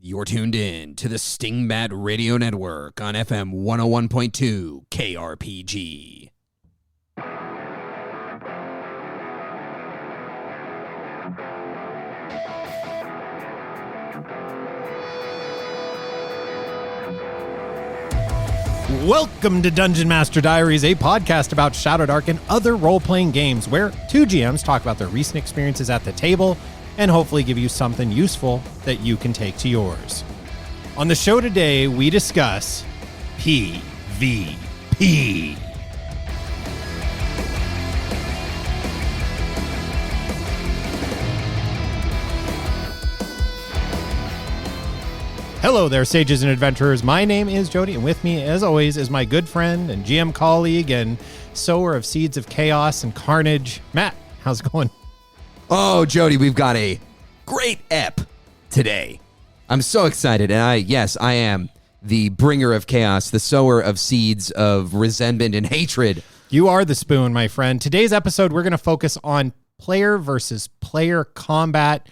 You're tuned in to the Stingbat Radio Network on FM 101.2 KRPG. Welcome to Dungeon Master Diaries, a podcast about Shadowdark and other role-playing games where two GMs talk about their recent experiences at the table and hopefully give you something useful that you can take to yours. On the show today, we discuss PvP. Hello there, sages and adventurers. My name is Jody, and with me, as always, is my good friend and GM colleague and sower of seeds of chaos and carnage, Matt. How's it going? Oh, Jody, we've got a great ep today. I'm so excited, and I am the bringer of chaos, the sower of seeds of resentment and hatred. You are the spoon, my friend. Today's episode, we're going to focus on player versus player combat.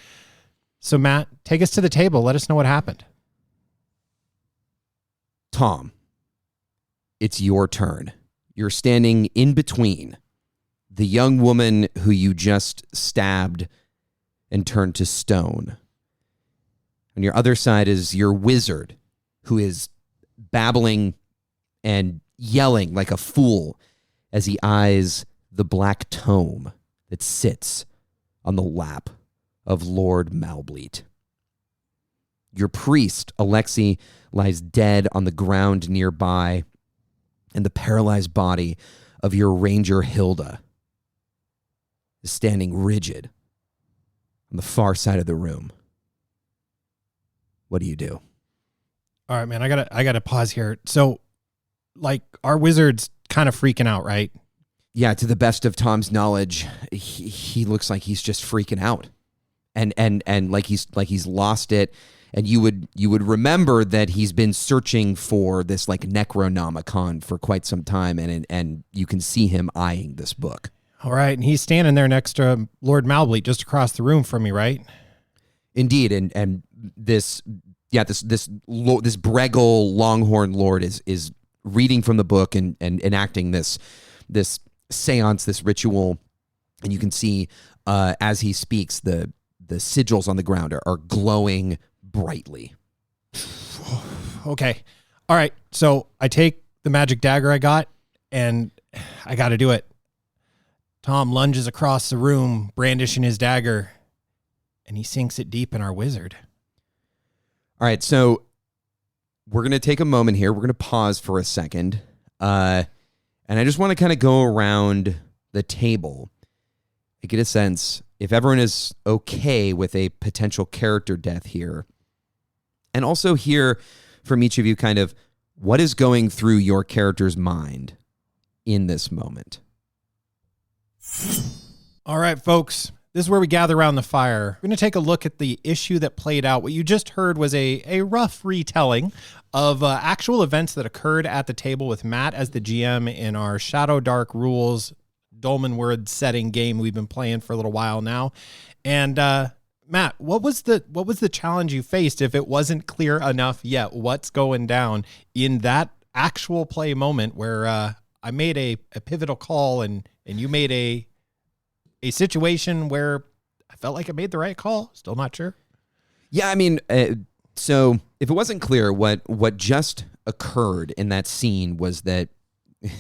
So, Matt, take us to the table. Let us know what happened. Tom, it's your turn. You're standing in between the young woman who you just stabbed and turned to stone. On your other side is your wizard, who is babbling and yelling like a fool as he eyes the black tome that sits on the lap of Lord Malbleet. Your priest, Alexei, lies dead on the ground nearby, and the paralyzed body of your ranger, Hilda, is standing rigid on the far side of the room. What do you do? All right, man, I gotta pause here. So, like, our wizard's kind of freaking out, right? Yeah, to the best of Tom's knowledge, he looks like he's just freaking out, and like he's lost it. And you would remember that he's been searching for this like Necronomicon for quite some time, and you can see him eyeing this book. All right, and he's standing there next to Lord Malbleet, just across the room from me, right? Indeed, and this Bregel Longhorn Lord is reading from the book and enacting this seance, this ritual, and you can see as he speaks the sigils on the ground are glowing brightly. Okay. All right. So I take the magic dagger I got, and I got to do it. Tom lunges across the room, brandishing his dagger, and he sinks it deep in our wizard. All right. So we're going to take a moment here. We're going to pause for a second. And I just want to kind of go around the table and get a sense if everyone is okay with a potential character death here. And also hear from each of you kind of what is going through your character's mind in this moment. All right, folks, this is where we gather around the fire. We're going to take a look at the issue that played out. What you just heard was a rough retelling of actual events that occurred at the table with Matt as the GM in our Shadowdark Rules Dolmen Word setting game we've been playing for a little while now. And Matt, what was the challenge you faced if it wasn't clear enough yet what's going down in that actual play moment where I made a pivotal call and you made a situation where I felt like I made the right call? Still not sure. Yeah, I mean, so if it wasn't clear, what just occurred in that scene was that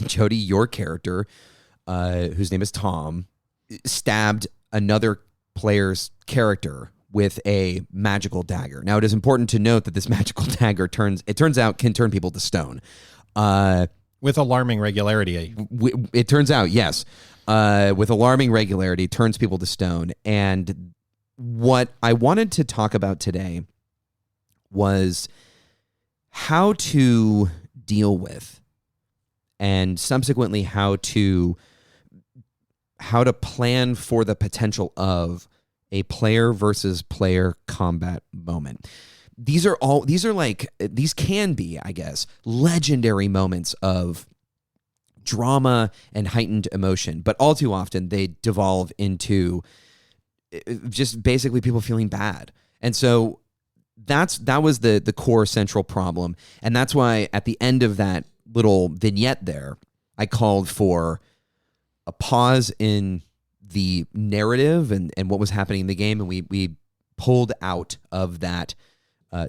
Jody, your character, whose name is Tom, stabbed another player's character with a magical dagger. Now, it is important to note that this magical dagger can turn people to stone. With alarming regularity. It turns out, yes. With alarming regularity, turns people to stone. And what I wanted to talk about today was how to deal with and subsequently how to plan for the potential of a player versus player combat moment. These can be, I guess, legendary moments of drama and heightened emotion, but all too often they devolve into just basically people feeling bad. And so that was the core central problem. And that's why at the end of that little vignette there, I called for a pause in the narrative and what was happening in the game. And we pulled out of that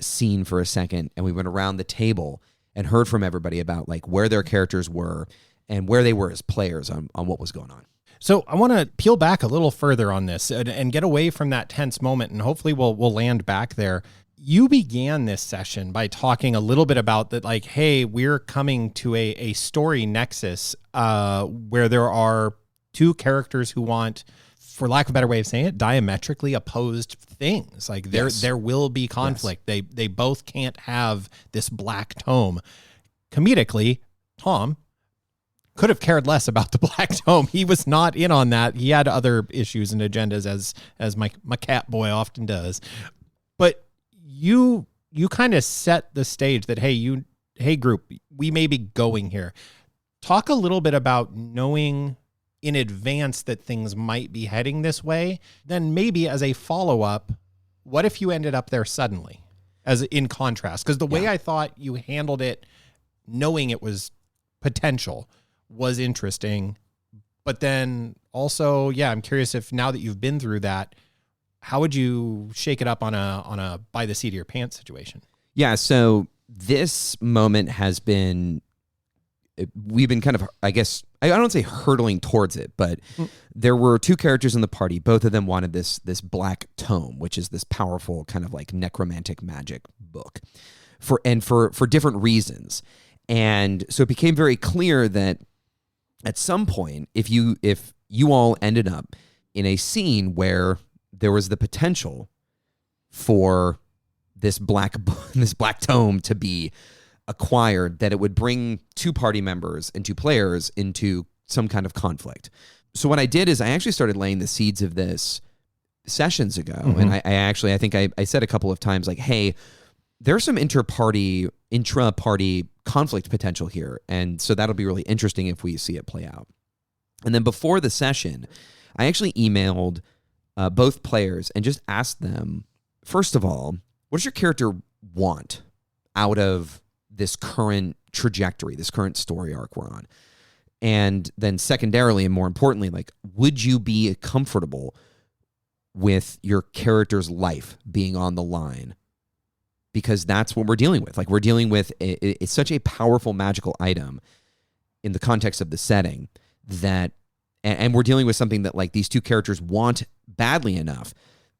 scene for a second, and we went around the table and heard from everybody about like where their characters were and where they were as players on what was going on. So I want to peel back a little further on this and get away from that tense moment, and hopefully we'll land back there. You began this session by talking a little bit about that, like, hey, we're coming to a story nexus where there are two characters who want, for lack of a better way of saying it, diametrically opposed things. Like there will be conflict. Yes. They both can't have this black tome. Comedically, Tom could have cared less about the black tome. He was not in on that. He had other issues and agendas, as my cat boy often does. But you kind of set the stage that, hey group, we may be going here. Talk a little bit about knowing in advance that things might be heading this way. Then maybe as a follow-up, what if you ended up there suddenly, as in contrast? Because the way I thought you handled it, knowing it was potential, was interesting. But then also, I'm curious if now that you've been through that, how would you shake it up on a by the seat of your pants situation? Yeah, so this moment has been, we've been kind of, I guess, I don't say hurtling towards it, but there were two characters in the party. Both of them wanted this black tome, which is this powerful kind of like necromantic magic book for different reasons. And so it became very clear that at some point, if you all ended up in a scene where there was the potential for this black tome to be acquired, that it would bring two party members and two players into some kind of conflict. So what I did is I actually started laying the seeds of this sessions ago. Mm-hmm. And I think I said a couple of times, like, hey, there's some intra-party conflict potential here. And so that'll be really interesting if we see it play out. And then before the session, I actually emailed both players and just asked them, first of all, what does your character want out of this current trajectory, this current story arc we're on? And then secondarily, and more importantly, like, would you be comfortable with your character's life being on the line? Because that's what we're dealing with. Like, we're dealing with, it's such a powerful magical item in the context of the setting that, and we're dealing with something that like these two characters want badly enough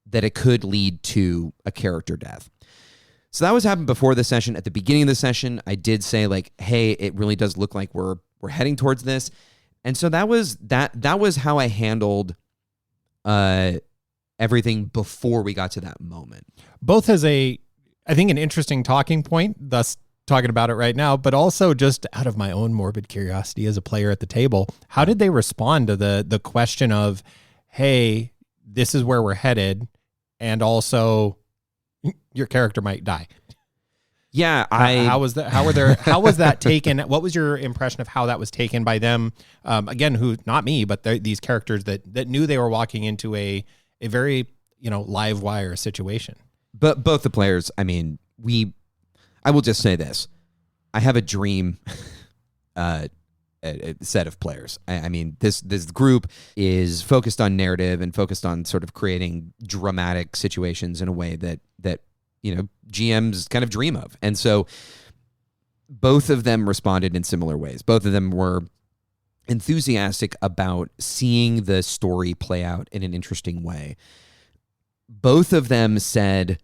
that it could lead to a character death. So that was happening before the session. At the beginning of the session, I did say like, hey, it really does look like we're heading towards this. And so that was how I handled everything before we got to that moment. Both as I think an interesting talking point, thus talking about it right now, but also just out of my own morbid curiosity as a player at the table, how did they respond to the question of, hey, this is where we're headed, and also your character might die? Yeah, how was that? How was that taken? What was your impression of how that was taken by them? Again, who, not me, but these characters that knew they were walking into a very live wire situation. But both the players, I mean, I will just say this: I have a dream set of players. I mean, this group is focused on narrative and focused on sort of creating dramatic situations in a way that GMs kind of dream of. And so both of them responded in similar ways. Both of them were enthusiastic about seeing the story play out in an interesting way. Both of them said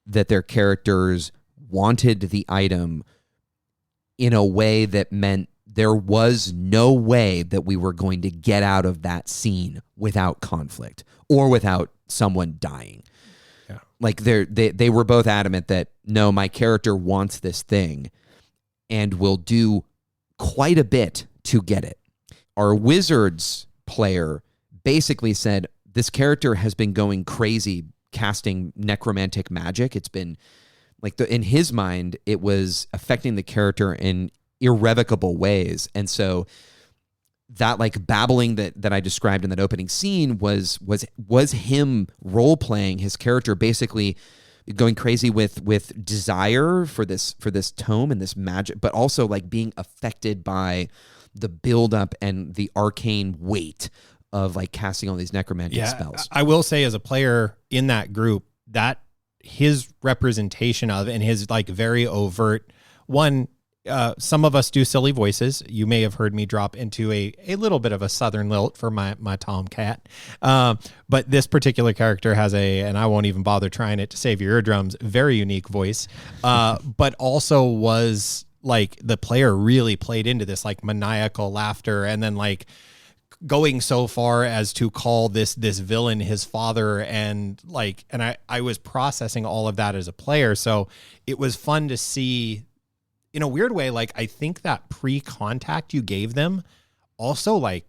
that their characters wanted the item in a way that meant there was no way that we were going to get out of that scene without conflict or without someone dying. Yeah. Like they were both adamant that, no, my character wants this thing and will do quite a bit to get it. Our Wizards player basically said, this character has been going crazy casting necromantic magic. It's been like, in his mind, it was affecting the character in irrevocable ways. And so that like babbling that I described in that opening scene was him role-playing his character basically going crazy with desire for this tome and this magic, but also like being affected by the buildup and the arcane weight of like casting all these necromantic spells. I will say, as a player in that group, that his representation of, and his like very overt one, some of us do silly voices. You may have heard me drop into a little bit of a southern lilt for my tomcat. But this particular character has and I won't even bother trying it to save your eardrums, very unique voice. But also was like, the player really played into this like maniacal laughter, and then like going so far as to call this villain his father, and I was processing all of that as a player. So it was fun to see. In a weird way, like, I think that pre-contact you gave them also like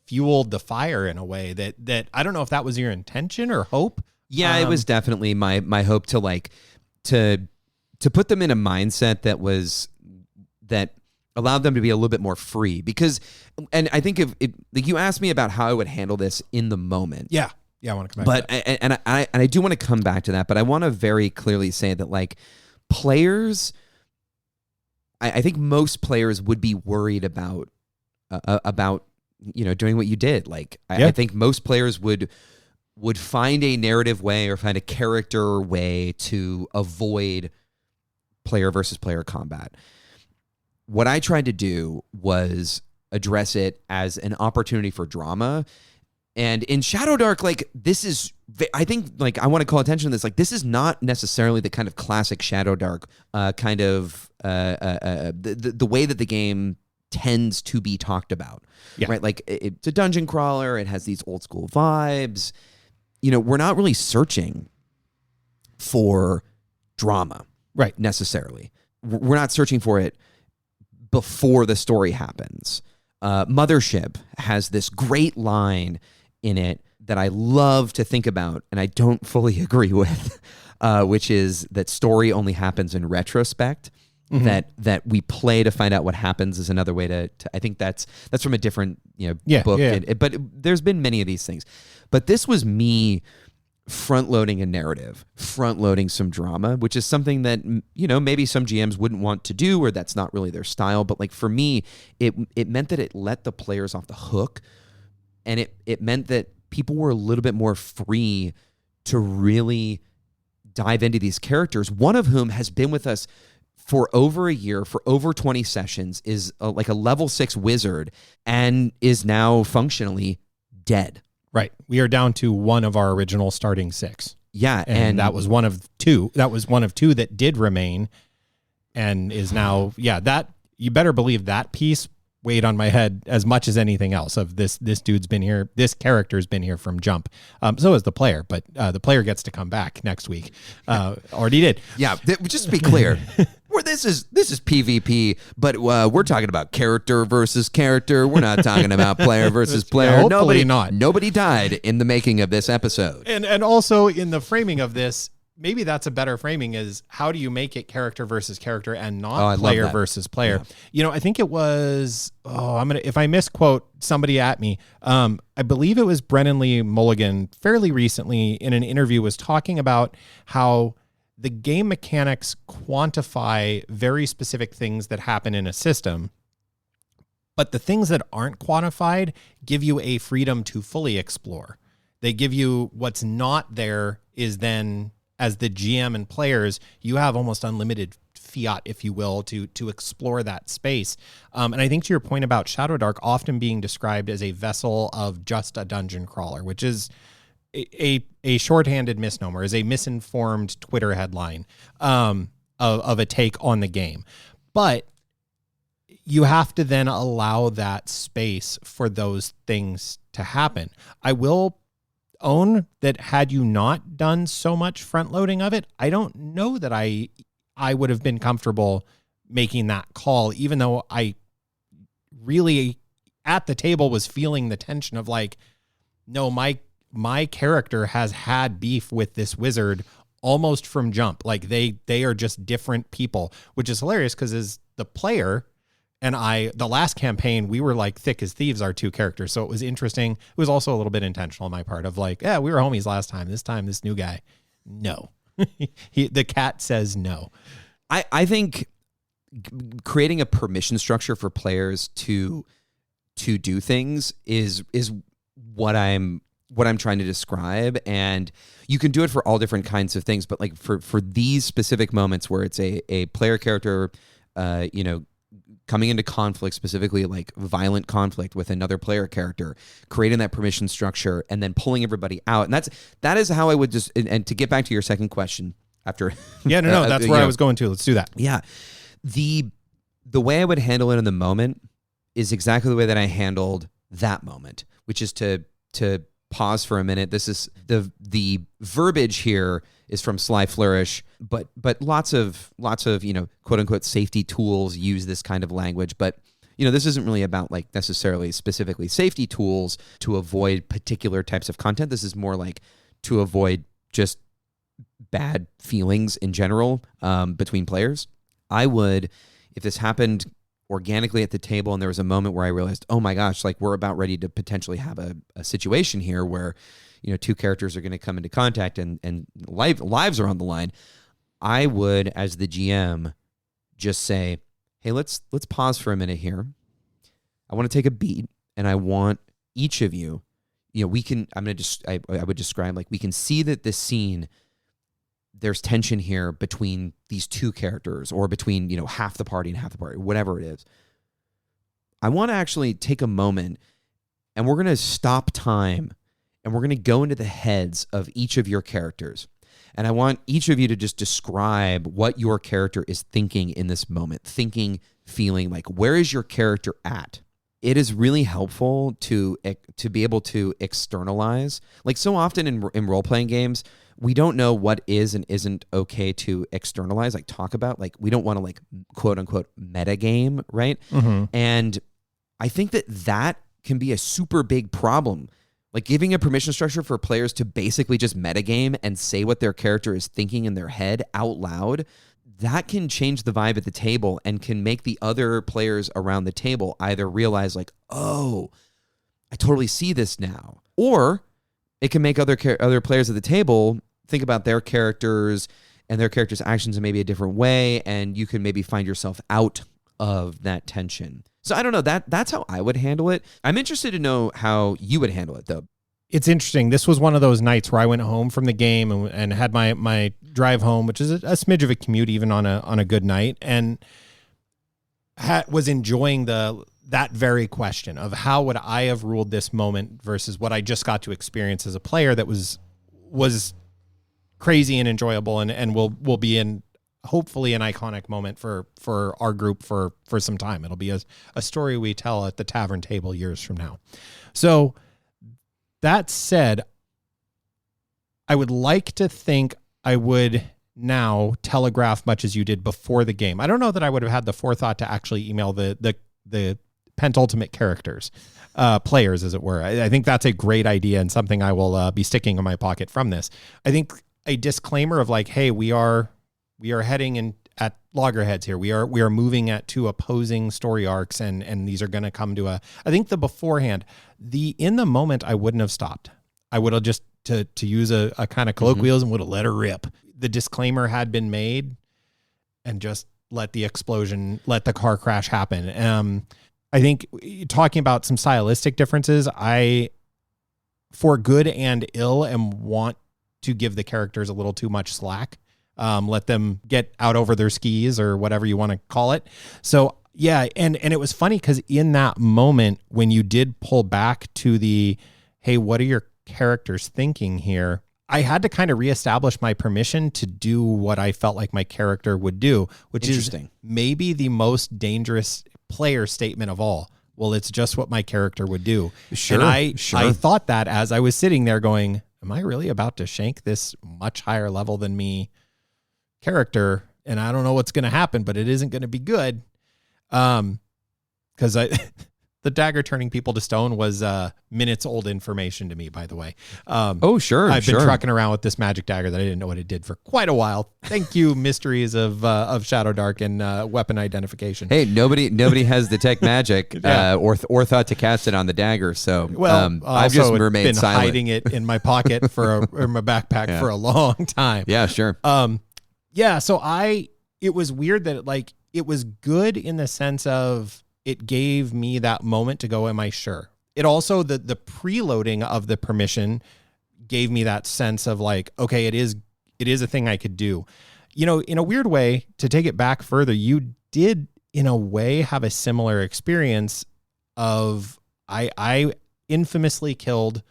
fueled the fire in a way that I don't know if that was your intention or hope. Yeah, it was definitely my hope to like to put them in a mindset that allowed them to be a little bit more free, because, and I think if like you asked me about how I would handle this in the moment. Yeah, I want to come back. But I do want to come back to that, but I want to very clearly say that like players. I think most players would be worried about doing what you did. Like I think most players would find a narrative way or find a character way to avoid player versus player combat. What I tried to do was address it as an opportunity for drama. And in Shadowdark, like, this is, I think, like, I want to call attention to this. Like, this is not necessarily the kind of classic Shadowdark kind of the way that the game tends to be talked about, right? Like, it's a dungeon crawler. It has these old school vibes. We're not really searching for drama, right? Necessarily, we're not searching for it before the story happens. Mothership has this great line in it that I love to think about, and I don't fully agree with, which is that story only happens in retrospect. Mm-hmm. That we play to find out what happens is another way to I think that's from a different book. Yeah. But there's been many of these things. But this was me front-loading a narrative, front-loading some drama, which is something that, maybe some GMs wouldn't want to do, or that's not really their style. But like for me, it meant that it let the players off the hook, and it meant that people were a little bit more free to really dive into these characters, one of whom has been with us for over a year, for over 20 sessions, is like a level 6 wizard, and is now functionally dead. Right. We are down to one of our original starting 6. Yeah. And that was one of two. That was one of two that did remain, and is now, that, you better believe that piece weighed on my head as much as anything else. Of this dude's been here, this character's been here from jump. So is the player, but the player gets to come back next week. Already did. Yeah. Just to be clear, this is PvP, but we're talking about character versus character. We're not talking about player versus player. Nobody died in the making of this episode. And also in the framing of this, maybe that's a better framing, is how do you make it character versus character and not player versus player? Yeah. I think it was, if I misquote somebody at me, I believe it was Brennan Lee Mulligan fairly recently in an interview was talking about how the game mechanics quantify very specific things that happen in a system, but the things that aren't quantified give you a freedom to fully explore. They give you what's not there is then, as the GM and players, you have almost unlimited fiat, if you will, to explore that space. And I think to your point about Shadowdark often being described as a vessel of just a dungeon crawler, which is a shorthanded misnomer, is a misinformed Twitter headline of a take on the game. But you have to then allow that space for those things to happen. I will own that had you not done so much front loading of it, I don't know that I would have been comfortable making that call, even though I really at the table was feeling the tension of like, no, my character has had beef with this wizard almost from jump. Like they are just different people, which is hilarious because as the player and the last campaign, we were like thick as thieves, our two characters. So it was interesting. It was also a little bit intentional on my part of like, yeah, we were homies last time. This time, this new guy, no. The cat says no. I think creating a permission structure for players to do things is what I'm trying to describe, and you can do it for all different kinds of things. But like for these specific moments where it's a player character, coming into conflict, specifically like violent conflict with another player character, creating that permission structure and then pulling everybody out, and that is how I would just. And to get back to your second question, after that's where I was going to. Let's do that. Yeah, the way I would handle it in the moment is exactly the way that I handled that moment, which is to pause for a minute. This is the verbiage here is from Sly Flourish, but lots of quote unquote safety tools use this kind of language. But this isn't really about like necessarily specifically safety tools to avoid particular types of content. This is more like to avoid just bad feelings in general between players. I would, if this happened organically at the table and there was a moment where I realized, oh my gosh, like we're about ready to potentially have a situation here where two characters are going to come into contact and lives are on the line, I would, as the GM, just say, hey, let's pause for a minute here. I want to take a beat, and I want each of you, I would describe, like, we can see that this scene, there's tension here between these two characters, or between, half the party and half the party, whatever it is. I want to actually take a moment, and we're going to stop time, and we're going to go into the heads of each of your characters. And I want each of you to just describe what your character is thinking in this moment, thinking, feeling, like, where is your character at? It is really helpful to be able to externalize. Like, so often in role-playing games, we don't know what is and isn't okay to externalize, like talk about. Like, we don't want to, like, quote unquote metagame, right? Mm-hmm. And I think that can be a super big problem. Like, giving a permission structure for players to basically just metagame and say what their character is thinking in their head out loud, that can change the vibe at the table and can make the other players around the table either realize, like, oh, I totally see this now, or it can make other players at the table think about their characters and their characters' actions in maybe a different way, and you can maybe find yourself out of that tension. So I don't know, that's how I would handle it. I'm interested to know how you would handle it, though. It's interesting. This was one of those nights where I went home from the game and had my drive home, which is a smidge of a commute even on a good night, and was enjoying that very question of how would I have ruled this moment versus what I just got to experience as a player that was crazy and enjoyable and will be in hopefully an iconic moment for our group for some time. It'll be a story we tell at the tavern table years from now. So that said, I would like to think I would now telegraph much as you did before the game. I don't know that I would have had the forethought to actually email the Pentultimate characters, players, as it were. I think that's a great idea and something I will be sticking in my pocket from this. I think a disclaimer of like, hey, we are heading in at loggerheads here. We are moving at two opposing story arcs, and these are going to come to I think the beforehand, in the moment, I wouldn't have stopped. I would have just, to use a kind of colloquialism, would have let her rip. The disclaimer had been made and just let the car crash happen. I think talking about some stylistic differences, I, for good and ill, want to give the characters a little too much slack. Let them get out over their skis or whatever you want to call it. So yeah. And it was funny because in that moment when you did pull back to the, hey, what are your characters thinking here? I had to kind of reestablish my permission to do what I felt like my character would do, which is maybe the most dangerous player statement of all. Well, it's just what my character would do. Sure. And I thought that as I was sitting there going, am I really about to shank this much higher level than me character? And I don't know what's going to happen, but it isn't going to be good. Because The dagger turning people to stone was minutes old information to me, by the way. Oh, sure. I've been trucking around with this magic dagger that I didn't know what it did for quite a while. Thank you, mysteries of Shadow Dark and weapon identification. Hey, nobody has detect magic or thought to cast it on the dagger. So I've just remained silent. Hiding it in my pocket or my backpack for a long time. Yeah, sure. So it was weird that it was good in the sense of it gave me that moment to go, am I sure? It also, the preloading of the permission gave me that sense of okay, it is a thing I could do. In a weird way, to take it back further, you did in a way have a similar experience of, I infamously killed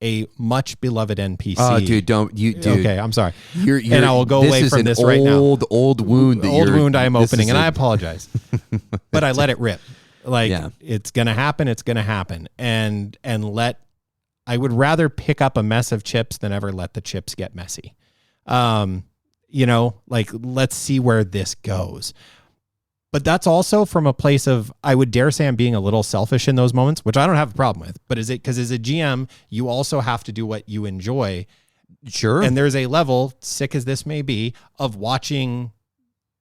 a much beloved NPC. Oh, dude, dude. Okay, I'm sorry. And I will go away from this right now. Old wound. I am opening, and I apologize. But I let it rip. It's gonna happen. It's gonna happen. And I would rather pick up a mess of chips than ever let the chips get messy. Let's see where this goes. But that's also from a place of, I would dare say I'm being a little selfish in those moments, which I don't have a problem with. But because as a GM, you also have to do what you enjoy. Sure. And there's a level, sick as this may be, of watching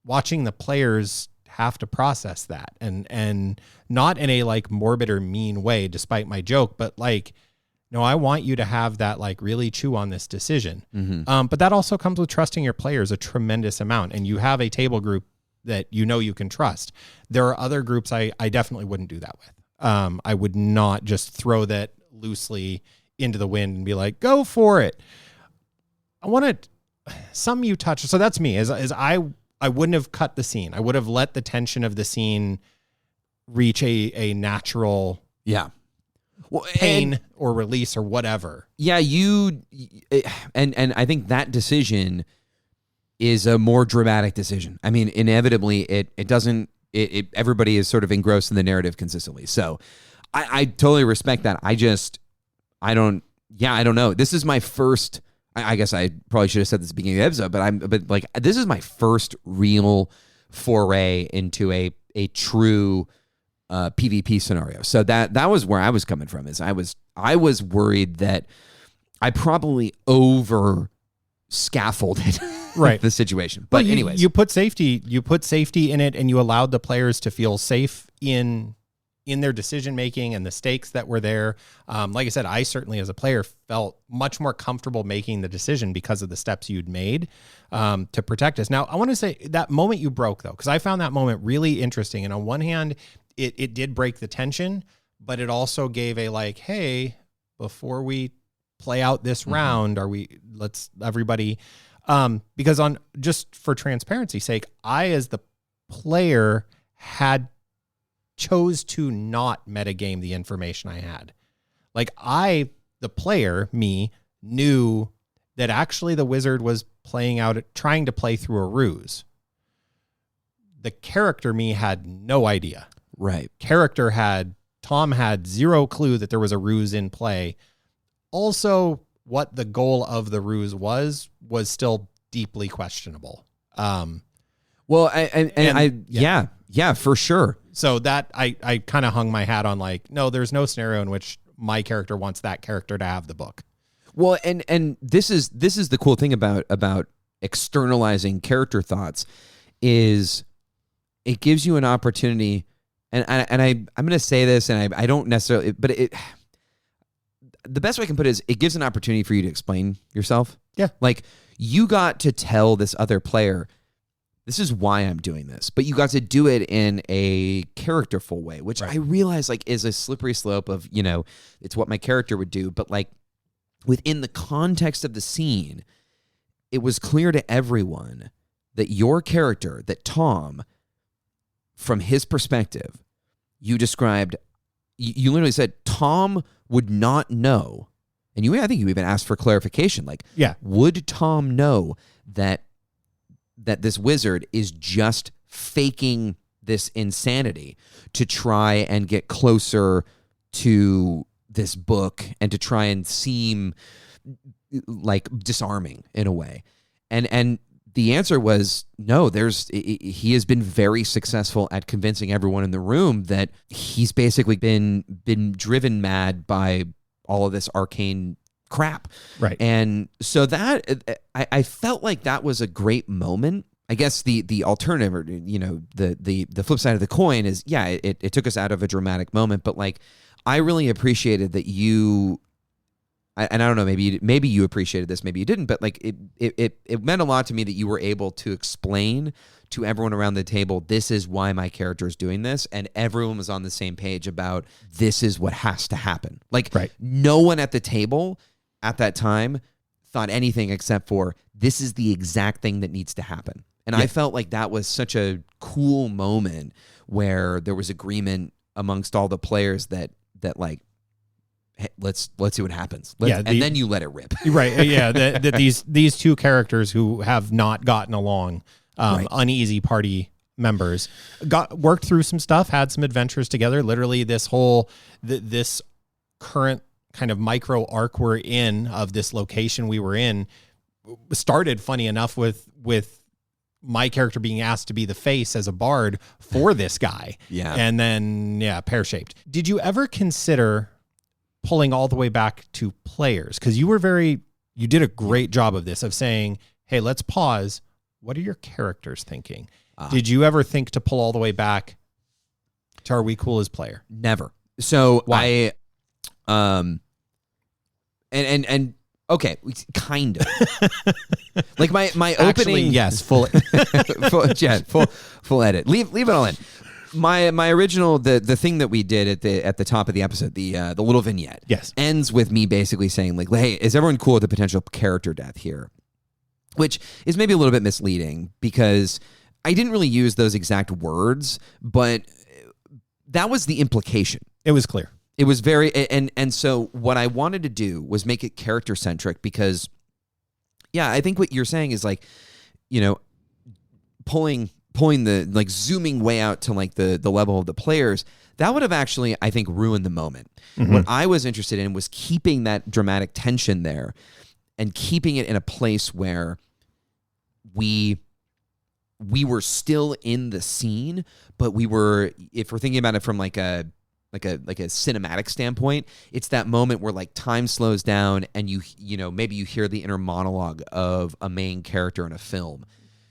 the players have to process that. And not in a morbid or mean way, despite my joke, but no, I want you to have that really chew on this decision. Mm-hmm. But that also comes with trusting your players a tremendous amount. And you have a table group that you can trust. There are other groups I definitely wouldn't do that with. I would not just throw that loosely into the wind and be like, go for it. I want to, some you touch. So that's me, is I wouldn't have cut the scene. I would have let the tension of the scene reach a natural pain or release or whatever. Yeah, and I think that decision is a more dramatic decision. I mean, inevitably, it doesn't. Everybody is sort of engrossed in the narrative consistently. So, I totally respect that. I don't know. This is my first. I guess I probably should have said this at the beginning of the episode, but this is my first real foray into a true PvP scenario. So that was where I was coming from. Is I was worried that I probably over scaffolded the situation. But anyways, you put safety in it, and you allowed the players to feel safe in their decision making and the stakes that were there. Like I said, I certainly as a player felt much more comfortable making the decision because of the steps you'd made to protect us. Now, I want to say that moment you broke though, because I found that moment really interesting. And on one hand, it did break the tension, but it also gave a hey, before we play out this round, let's everybody, because on just for transparency's sake, I as the player chose to not metagame the information I had. The player, me, knew that actually the wizard was trying to play through a ruse. The character me had no idea. Right. Tom had zero clue that there was a ruse in play. Also, what the goal of the ruse was still deeply questionable. Well, yeah, for sure. So that I kind of hung my hat on no, there's no scenario in which my character wants that character to have the book. Well, and this is the cool thing about externalizing character thoughts is it gives you an opportunity, and I'm going to say this, and I don't necessarily, but the best way I can put it is it gives an opportunity for you to explain yourself. Yeah. You got to tell this other player, this is why I'm doing this, but you got to do it in a characterful way, which I realize is a slippery slope of, it's what my character would do. But within the context of the scene, it was clear to everyone that your character, that Tom, from his perspective, you described, you literally said Tom would not know. And I think you even asked for clarification. Would Tom know that this wizard is just faking this insanity to try and get closer to this book and to try and seem disarming in a way? And the answer was no. He has been very successful at convincing everyone in the room that he's basically been driven mad by all of this arcane crap. Right. And so that I felt like that was a great moment. I guess the alternative, or the flip side of the coin is, it took us out of a dramatic moment, but like I really appreciated that you. And I don't know, maybe you appreciated this, maybe you didn't, but like it meant a lot to me that you were able to explain to everyone around the table, this is why my character is doing this, and everyone was on the same page about this is what has to happen. Like no one at the table at that time thought anything except for this is the exact thing that needs to happen. And I felt like that was such a cool moment where there was agreement amongst all the players that like, hey, let's see what happens. And then you let it rip. Right. Yeah. That these two characters who have not gotten along, uneasy party members, worked through some stuff, had some adventures together. Literally, this current kind of micro arc we're in of this location we were in started, funny enough, with my character being asked to be the face as a bard for this guy. Yeah. And then pear-shaped. Did you ever consider pulling all the way back to players? Because you did a great job of this, of saying, hey, let's pause. What are your characters thinking? Did you ever think to pull all the way back to are we cool as player? Never. So why? And okay, kind of. Like my opening, actually, yes, full edit. Leave it all in. My original the thing that we did at the top of the episode, the little vignette, ends with me basically saying like, hey, is everyone cool with the potential character death here? Which is maybe a little bit misleading because I didn't really use those exact words, but that was the implication. It was clear. It was very, and so what I wanted to do was make it character centric because, I think what you're saying is like, pulling the, like zooming way out to like the level of the players, that would have actually, I think, ruined the moment. Mm-hmm. What I was interested in was keeping that dramatic tension there and keeping it in a place where we were still in the scene, but we were, if we're thinking about it from like a cinematic standpoint, it's that moment where like time slows down and maybe you hear the inner monologue of a main character in a film,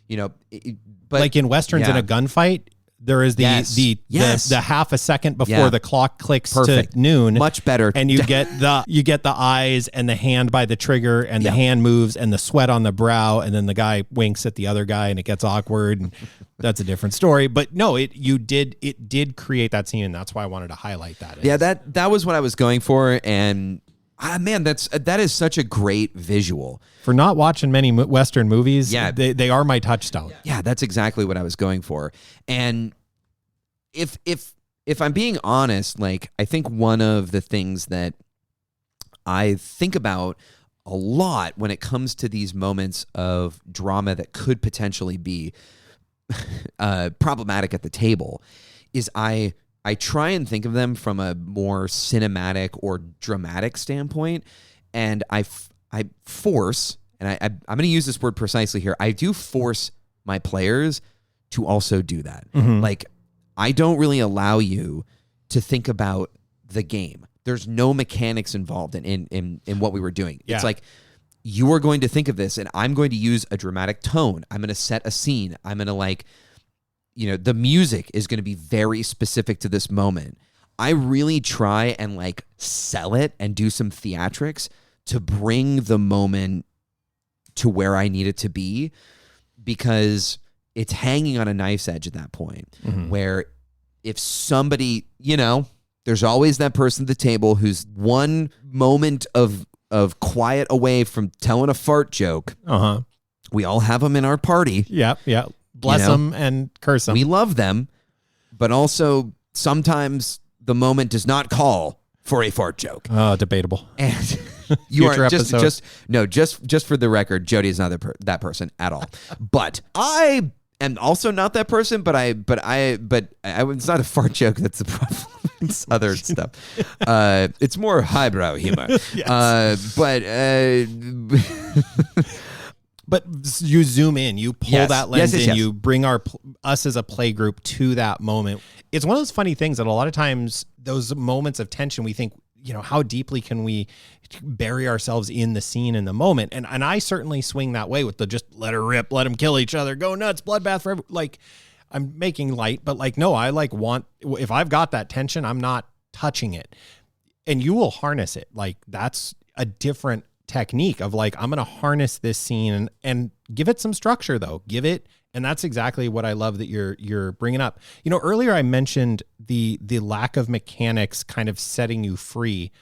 but like in Westerns in a gunfight, there is the half a second before the clock clicks to noon. Much better. And you get the eyes and the hand by the trigger and the hand moves and the sweat on the brow and then the guy winks at the other guy and it gets awkward and that's a different story. But no, it did create that scene and that's why I wanted to highlight that. That was what I was going for, and man, that is such a great visual. For not watching many Western movies, they are my touchstone. Yeah, that's exactly what I was going for. And if I'm being honest, like I think one of the things that I think about a lot when it comes to these moments of drama that could potentially be problematic at the table is I try and think of them from a more cinematic or dramatic standpoint, and I force, and I'm going to use this word precisely here, I do force my players to also do that. Mm-hmm. Like, I don't really allow you to think about the game. There's no mechanics involved in what we were doing. Yeah. It's like, you are going to think of this, and I'm going to use a dramatic tone. I'm going to set a scene. I'm going to the music is going to be very specific to this moment. I really try and like sell it and do some theatrics to bring the moment to where I need it to be, because it's hanging on a knife's edge at that point. Mm-hmm. Where if somebody, there's always that person at the table who's one moment of quiet away from telling a fart joke. Uh-huh. We all have them in our party. Yeah. Bless them and curse them. We love them, but also sometimes the moment does not call for a fart joke. Oh, debatable. And you are just for the record, Jody is not that person at all. But I am also not that person. But it's not a fart joke. That's the problem. It's other stuff. It's more highbrow humor. Yes. But you zoom in, you pull Yes. that lens Yes, yes, in, yes. you bring us as a play group to that moment. It's one of those funny things that a lot of times those moments of tension, we think, how deeply can we bury ourselves in the scene in the moment? And I certainly swing that way with the just let her rip, let them kill each other, go nuts, bloodbath forever. Like, I'm making light, but like, no, I like if I've got that tension, I'm not touching it. And you will harness it. Like, that's a different technique of like, I'm going to harness this scene and give it some structure though. And that's exactly what I love that you're bringing up. Earlier I mentioned the lack of mechanics kind of setting you free.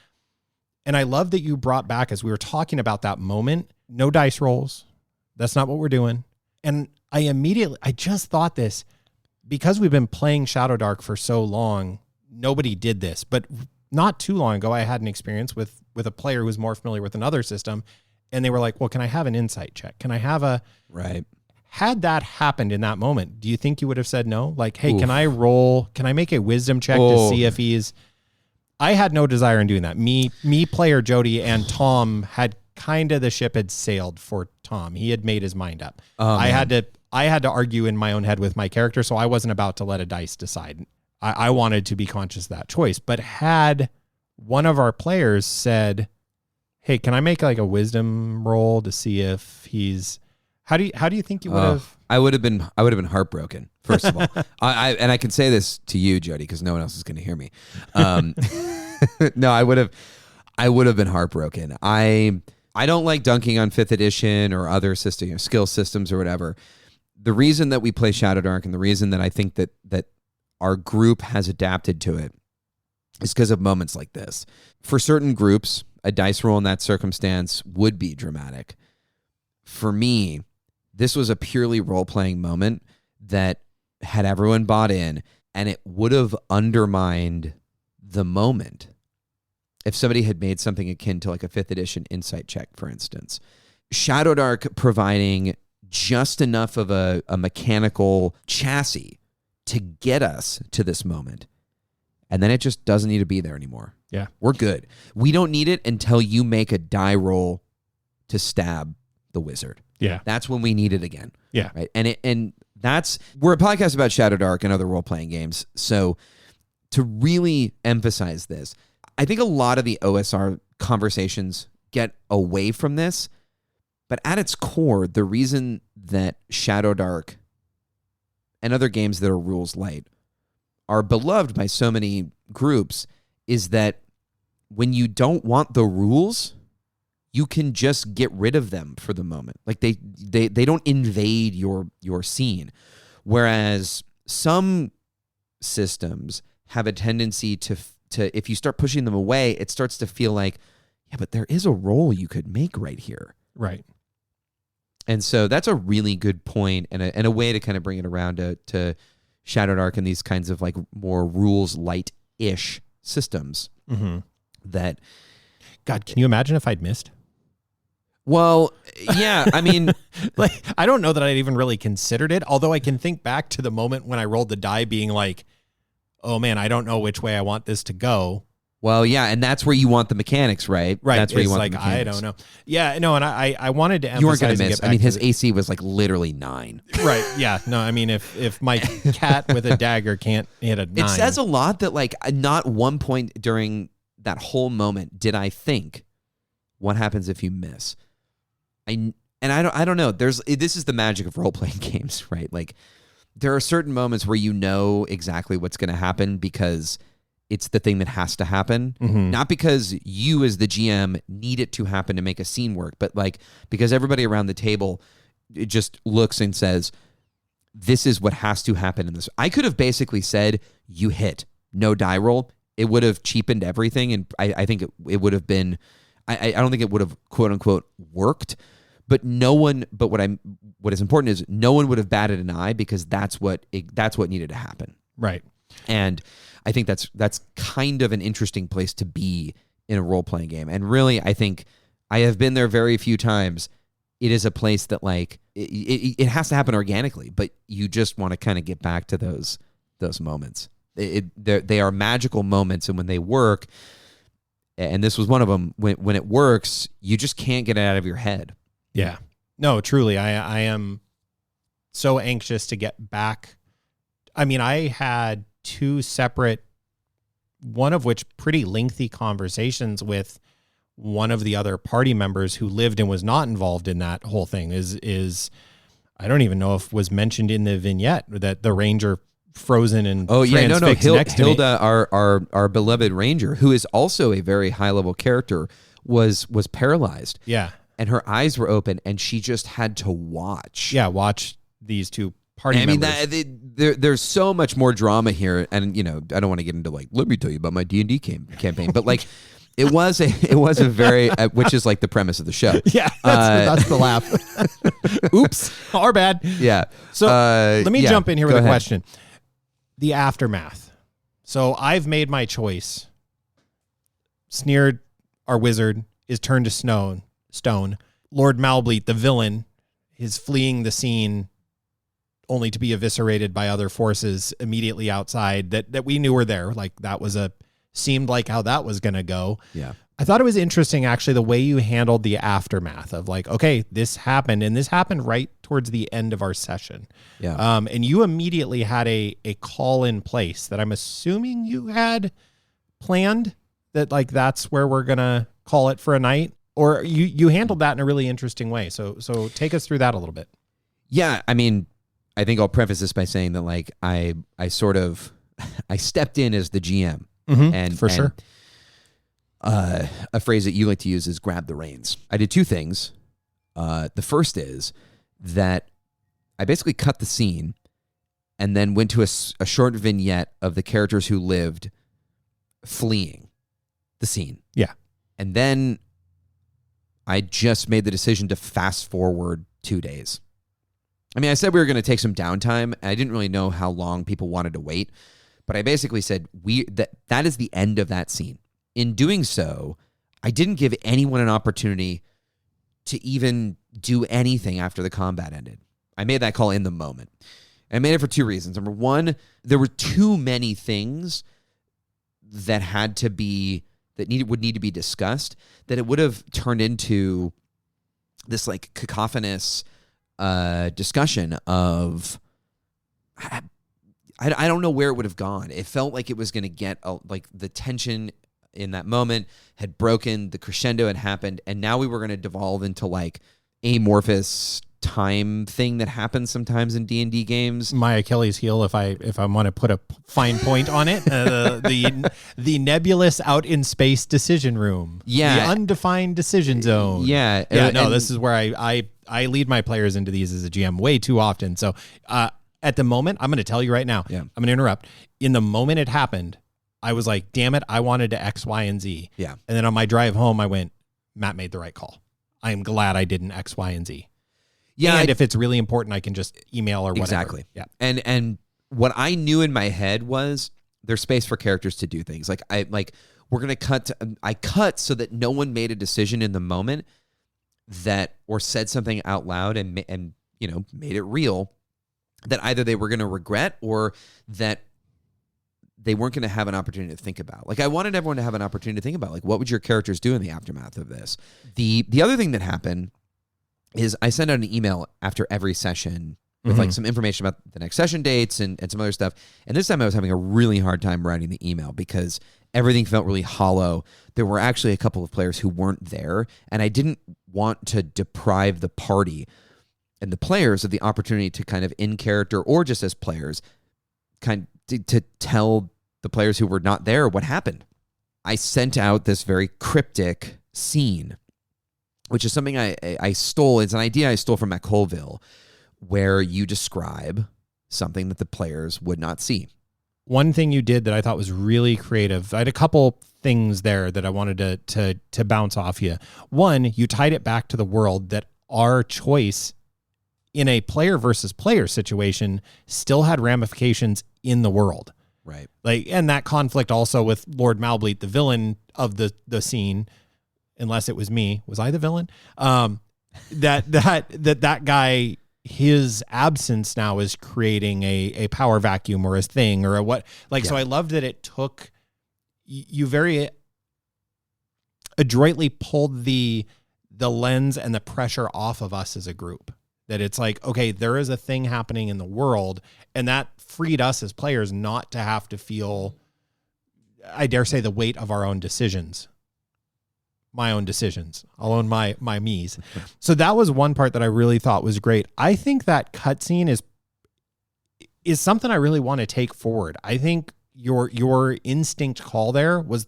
And I love that you brought back, as we were talking about that moment, no dice rolls. That's not what we're doing. And I just thought this, because we've been playing Shadow Dark for so long, nobody did this, but not too long ago, I had an experience with a player who was more familiar with another system, and they were like, well, can I have an insight check? Can I have a... Right. Had that happened in that moment, do you think you would have said no? Like, hey, Can I make a wisdom check to see if he's... I had no desire in doing that. Me, player Jody, and Tom had the ship had sailed for Tom. He had made his mind up. I had to argue in my own head with my character, so I wasn't about to let a dice decide. I wanted to be conscious of that choice. But had one of our players said, hey, can I make like a wisdom roll to see if he's... How do you think you would have? I would have been heartbroken, first of all. I can say this to you, Jody, because no one else is going to hear me. No, I would have been heartbroken. I don't like dunking on 5th edition or other system, skill systems or whatever. The reason that we play Shadow Dark and the reason that I think that our group has adapted to it is because of moments like this. For certain groups, a dice roll in that circumstance would be dramatic. For me, this was a purely role-playing moment that had everyone bought in, and it would have undermined the moment if somebody had made something akin to like a 5th edition insight check, for instance. Shadow Dark providing just enough of a mechanical chassis to get us to this moment, and then it just doesn't need to be there anymore. Yeah. We're good. We don't need it until you make a die roll to stab the wizard. Yeah. That's when we need it again. Yeah. Right. And we're a podcast about Shadow Dark and other role-playing games. So to really emphasize this, I think a lot of the OSR conversations get away from this, but at its core, the reason that Shadow Dark and other games that are rules light are beloved by so many groups is that when you don't want the rules, you can just get rid of them for the moment. Like they don't invade your scene. Whereas some systems have a tendency to if you start pushing them away, it starts to feel like, yeah, but there is a role you could make right here. Right. And so that's a really good point and a way to kind of bring it around to Shadow Dark and these kinds of like more rules light-ish systems. Mm-hmm. That, God, can you imagine if I'd missed? Well, yeah, I mean, like, I don't know that I'd even really considered it, although I can think back to the moment when I rolled the die being like, oh man, I don't know which way I want this to go. Well, yeah, and that's where you want the mechanics, right? Right. That's where you want like, the mechanics. I don't know. Yeah, no, and I wanted to emphasize... You weren't going to miss. I mean, his the, AC was like literally 9. Right, yeah. No, I mean, if my cat with a dagger can't hit a 9... It says a lot that like not one point during that whole moment did I think, what happens if you miss? I don't know. This is the magic of role-playing games, right? Like, there are certain moments where you know exactly what's going to happen because it's the thing that has to happen. Mm-hmm. Not because you as the GM need it to happen to make a scene work, but like because everybody around the table it just looks and says, this is what has to happen in this. I could have basically said, you hit, no die roll. It would have cheapened everything, and I think it would have been... I don't think it would have, quote unquote, worked. But what is important is no one would have batted an eye because that's what needed to happen. Right. And I think that's kind of an interesting place to be in a role-playing game. And really, I think I have been there very few times. It is a place that like it has to happen organically, but you just want to kind of get back to those moments. They are magical moments, and when they work, and this was one of them, when it works, you just can't get it out of your head. Yeah. No, truly, I am so anxious to get back. I mean, I had 2 separate, one of which pretty lengthy conversations with one of the other party members who lived and was not involved in that whole thing. Is I don't even know if was mentioned in the vignette that the ranger frozen and transfixed next to Hilda, our beloved ranger, who is also a very high level character, was paralyzed. Yeah. And her eyes were open, and she just had to watch. Yeah, watch these 2 party members. I mean, there's so much more drama here, and I don't want to get into let me tell you about my D&D campaign, but it was a very which is the premise of the show. Yeah, that's the laugh. Oops, our bad. Yeah. So let me jump in here with a question. The aftermath. So I've made my choice. Sneered, our wizard, is turned to stone. Lord Malbleet, the villain, is fleeing the scene only to be eviscerated by other forces immediately outside that we knew were there. That was seemed like how that was going to go. Yeah. I thought it was interesting, actually, the way you handled the aftermath of okay, this happened, and this happened right towards the end of our session. Yeah. And you immediately had a call in place that I'm assuming you had planned that that's where we're going to call it for a night. Or you handled that in a really interesting way. So take us through that a little bit. Yeah, I mean, I think I'll preface this by saying that I sort of I stepped in as the GM, and for sure. A phrase that you like to use is grab the reins. I did 2 things. The first is that I basically cut the scene and then went to a short vignette of the characters who lived fleeing the scene. Yeah, and then I just made the decision to fast forward 2 days. I mean, I said we were going to take some downtime. I didn't really know how long people wanted to wait, but I basically said that is the end of that scene. In doing so, I didn't give anyone an opportunity to even do anything after the combat ended. I made that call in the moment. And I made it for 2 reasons. Number one, there were too many things that would need to be discussed, that it would have turned into this cacophonous discussion of I don't know where it would have gone. It felt like it was going to get the tension in that moment had broken, the crescendo had happened, and now we were going to devolve into amorphous time thing that happens sometimes in D&D games. My Achilles heel, if I want to put a fine point on it, the nebulous out in space decision room, the undefined decision zone. This is where I lead my players into these as a GM way too often. So at the moment, I'm going to tell you right now, I'm going to interrupt. In the moment it happened, I was like, damn it, I wanted to X, Y, and Z. Yeah. And then on my drive home, I went, Matt made the right call. I am glad I didn't X, Y, and Z. Yeah, and if it's really important, I can just email or whatever. Exactly. Yeah. And what I knew in my head was there's space for characters to do things. We're gonna cut. I cut so that no one made a decision in the moment or said something out loud and made it real that either they were gonna regret or that they weren't going to have an opportunity to think about. I wanted everyone to have an opportunity to think about, what would your characters do in the aftermath of this? The other thing that happened is I sent out an email after every session with some information about the next session dates and some other stuff. And this time I was having a really hard time writing the email because everything felt really hollow. There were actually a couple of players who weren't there, and I didn't want to deprive the party and the players of the opportunity to kind of in character or just as players to tell the players who were not there what happened. I sent out this very cryptic scene, which is something I stole. It's an idea I stole from Matt Colville, where you describe something that the players would not see. One thing you did that I thought was really creative, I had a couple things there that I wanted to bounce off you. One, you tied it back to the world that our choice in a player versus player situation still had ramifications in the world. Right. And that conflict also with Lord Malbleet, the villain of the scene, unless it was me. Was I the villain? That guy, his absence now is creating a power vacuum or a thing or a what. So I loved that it took, you very adroitly pulled the the lens and the pressure off of us as a group. That it's like, okay, there is a thing happening in the world, and that freed us as players not to have to feel, I dare say, the weight of our own decisions. My own decisions. I'll own my me's. So that was one part that I really thought was great. I think that cutscene is something I really want to take forward. I think your instinct call there was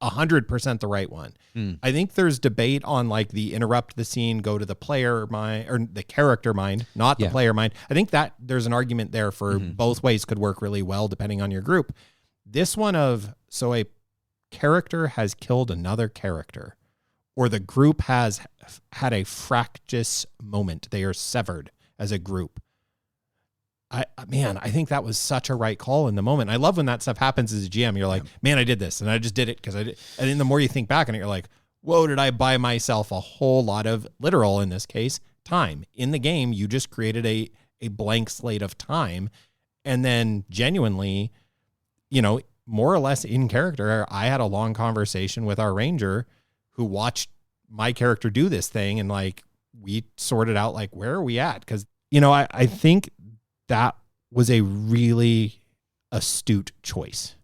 100% the right one. I think there's debate on like the interrupt the scene, go to the player mind or the character mind, not the player mind. I think that there's an argument there for both ways could work really well depending on your group. This one so a character has killed another character, or the group has had a fractious moment. They are severed as a group. I think that was such a right call in the moment. I love when that stuff happens as a GM. You're like, man, I did this, and I just did it because I did. And then the more you think back on it, you're like, whoa, did I buy myself a whole lot of literal, in this case, time in the game? You just created a blank slate of time, and then genuinely, more or less in character, I had a long conversation with our ranger who watched my character do this thing, and like we sorted out like where are we at? Because I think that was a really astute choice.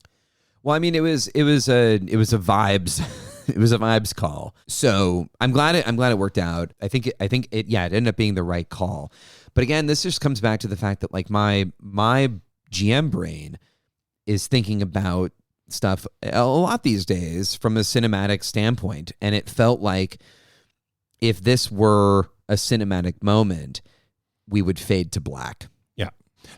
Well, I mean, it was a vibes, it was a vibes call. So I'm glad it worked out. I think it ended up being the right call. But again, this just comes back to the fact that like my GM brain is thinking about stuff a lot these days from a cinematic standpoint, and it felt like if this were a cinematic moment, we would fade to black.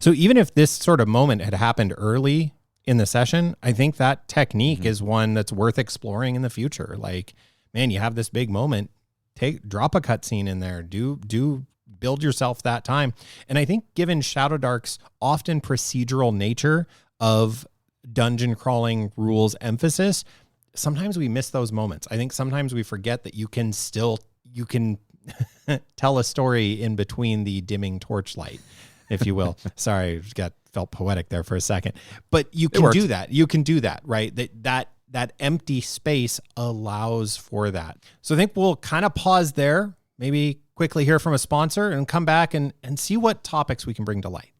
So even if this sort of moment had happened early in the session, I think that technique is one that's worth exploring in the future. Like, man, you have this big moment, drop a cutscene in there, do build yourself that time. And I think given Shadow Dark's often procedural nature of dungeon crawling rules emphasis, sometimes we miss those moments. I think sometimes we forget that you can tell a story in between the dimming torchlight, if you will. Sorry, felt poetic there for a second. But you can do that. You can do that, right? That empty space allows for that. So I think we'll kind of pause there, maybe quickly hear from a sponsor, and come back and see what topics we can bring to light.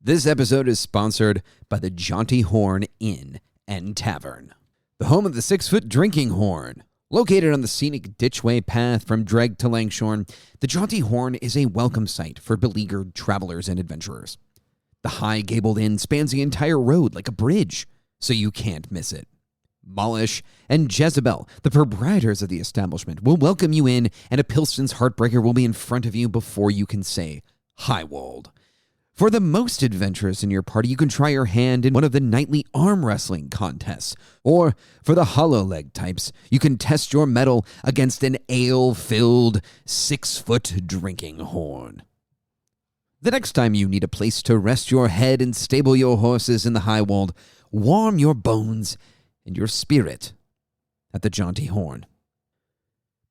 This episode is sponsored by the Jaunty Horn Inn and Tavern, the home of the 6-foot drinking horn. Located on the scenic Ditchway path from Dreg to Langshorn, the Jaunty Horn is a welcome sight for beleaguered travelers and adventurers. The high gabled inn spans the entire road like a bridge, so you can't miss it. Molish and Jezebel, the proprietors of the establishment, will welcome you in, and a Pilston's Heartbreaker will be in front of you before you can say, Highwold. For the most adventurous in your party, you can try your hand in one of the nightly arm wrestling contests. Or, for the hollow leg types, you can test your mettle against an ale-filled 6-foot drinking horn. The next time you need a place to rest your head and stable your horses in the Highwold, warm your bones and your spirit at the Jaunty Horn.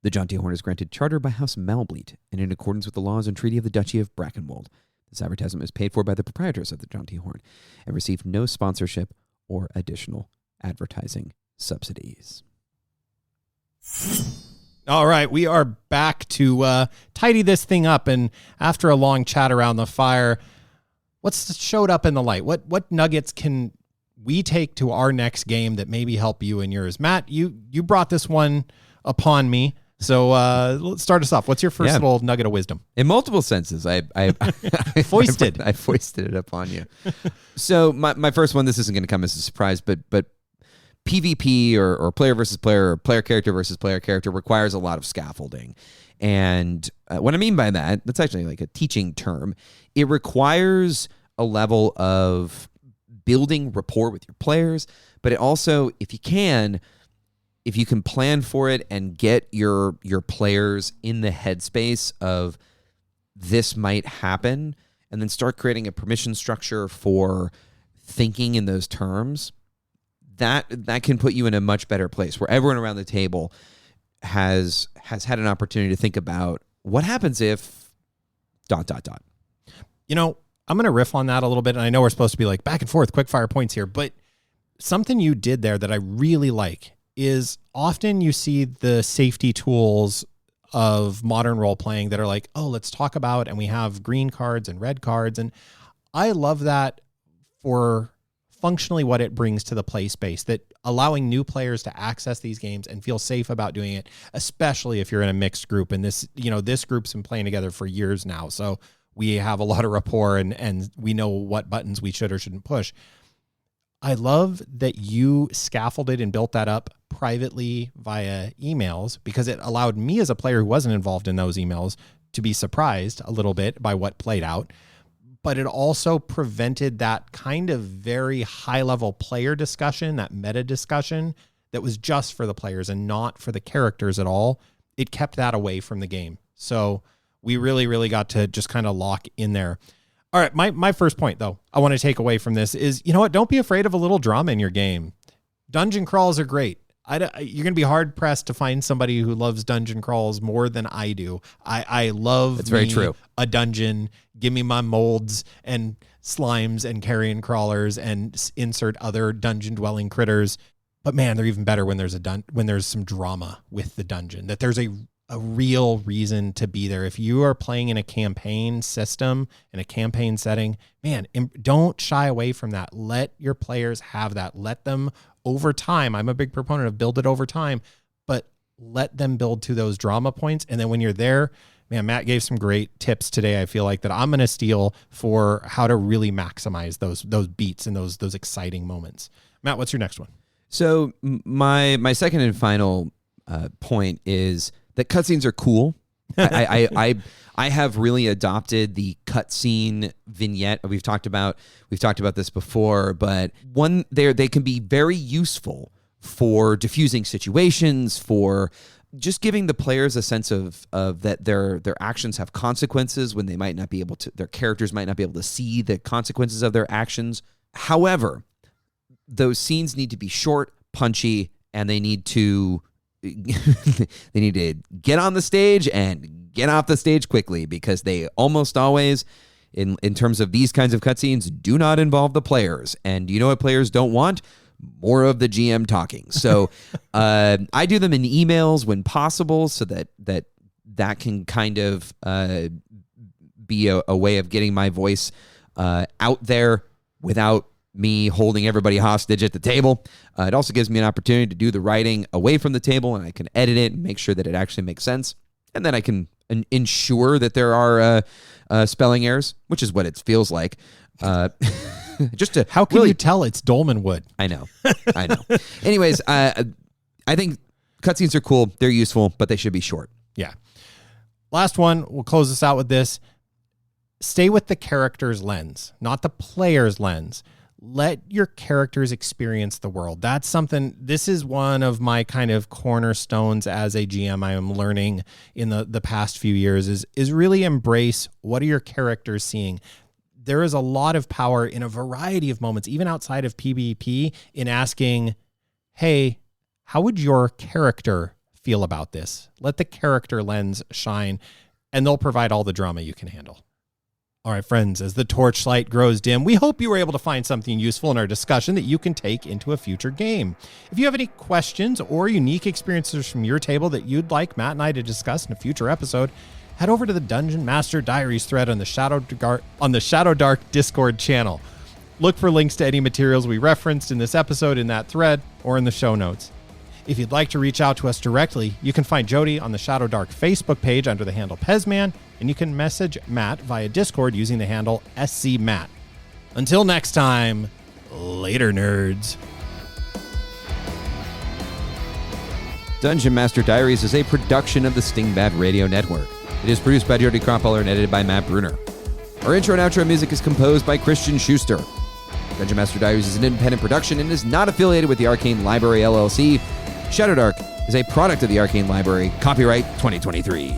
The Jaunty Horn is granted charter by House Malbleet and in accordance with the laws and treaty of the Duchy of Brackenwold. This advertisement was paid for by the proprietors of the Jaunty Horn and received no sponsorship or additional advertising subsidies. All right, we are back to tidy this thing up, and after a long chat around the fire, what's showed up in the light? What nuggets can we take to our next game that maybe help you and yours? Matt, you brought this one upon me. So let's start us off. What's your first little nugget of wisdom? In multiple senses, I foisted. I foisted it upon you. So my first one, this isn't going to come as a surprise, but PvP or player versus player or player character versus player character requires a lot of scaffolding. And what I mean by that, that's actually like a teaching term. It requires a level of building rapport with your players, but it also, if you can plan for it and get your players in the headspace of this might happen, and then start creating a permission structure for thinking in those terms, that can put you in a much better place where everyone around the table has had an opportunity to think about what happens if ... I'm going to riff on that a little bit, and I know we're supposed to be like back and forth, quick fire points here, but something you did there that I really like is often you see the safety tools of modern role playing that are like, oh, let's talk about, and we have green cards and red cards. And I love that for functionally what it brings to the play space, that allowing new players to access these games and feel safe about doing it, especially if you're in a mixed group. And this, this group's been playing together for years now. So we have a lot of rapport and we know what buttons we should or shouldn't push. I love that you scaffolded and built that up privately via emails, because it allowed me as a player who wasn't involved in those emails to be surprised a little bit by what played out. But it also prevented that kind of very high level player discussion, that meta discussion that was just for the players and not for the characters at all. It kept that away from the game. So we really, really got to just kind of lock in there. All right, my first point, though, I want to take away from this is, you know what? Don't be afraid of a little drama in your game. Dungeon crawls are great. You're going to be hard-pressed to find somebody who loves dungeon crawls more than I do. I love That's very true. A dungeon. Give me my molds and slimes and carrion crawlers and insert other dungeon-dwelling critters. But, man, they're even better when there's some drama with the dungeon, that there's a real reason to be there. If you are playing in a campaign system, in a campaign setting, man, don't shy away from that. Let your players have that. Let them over time. I'm a big proponent of build it over time, but let them build to those drama points. And then when you're there, man, Matt gave some great tips today. I feel like that I'm going to steal for how to really maximize those beats and those exciting moments. Matt, what's your next one? So my second and final point is that cutscenes are cool. I have really adopted the cutscene vignette. We've talked about this before, but they can be very useful for diffusing situations, for just giving the players a sense of that their actions have consequences when they might not be able to. Their characters might not be able to see the consequences of their actions. However, those scenes need to be short, punchy, and they need to get on the stage and get off the stage quickly, because they almost always, in terms of these kinds of cutscenes, do not involve the players. And you know what players don't want? More of the GM talking. So I do them in emails when possible, so that can kind of be a way of getting my voice out there without me holding everybody hostage at the table. It also gives me an opportunity to do the writing away from the table, and I can edit it and make sure that it actually makes sense. And then I can ensure that there are spelling errors, which is what it feels like. Just to How can you tell it's Dolman Wood? I know. Anyways, I think cutscenes are cool. They're useful, but they should be short. Yeah. Last one. We'll close this out with this. Stay with the character's lens, not the player's lens. Let your characters experience the world. That's something, this is one of my kind of cornerstones as a GM I am learning in the past few years is really embrace what are your characters seeing. There is a lot of power in a variety of moments, even outside of PvP, in asking, hey, how would your character feel about this? Let the character lens shine, and they'll provide all the drama you can handle. All right, friends, as the torchlight grows dim, we hope you were able to find something useful in our discussion that you can take into a future game. If you have any questions or unique experiences from your table that you'd like Matt and I to discuss in a future episode, head over to the Dungeon Master Diaries thread on the Shadow Dark Discord channel. Look for links to any materials we referenced in this episode in that thread or in the show notes. If you'd like to reach out to us directly, you can find Jody on the Shadow Dark Facebook page under the handle Pezman, and you can message Matt via Discord using the handle SCMatt. Until next time, later, nerds. Dungeon Master Diaries is a production of the Stingbat Radio Network. It is produced by Jody Kropholler and edited by Matt Bruner. Our intro and outro music is composed by Christian Schuster. Dungeon Master Diaries is an independent production and is not affiliated with the Arcane Library, LLC. Shadow Dark is a product of the Arcane Library. Copyright 2023.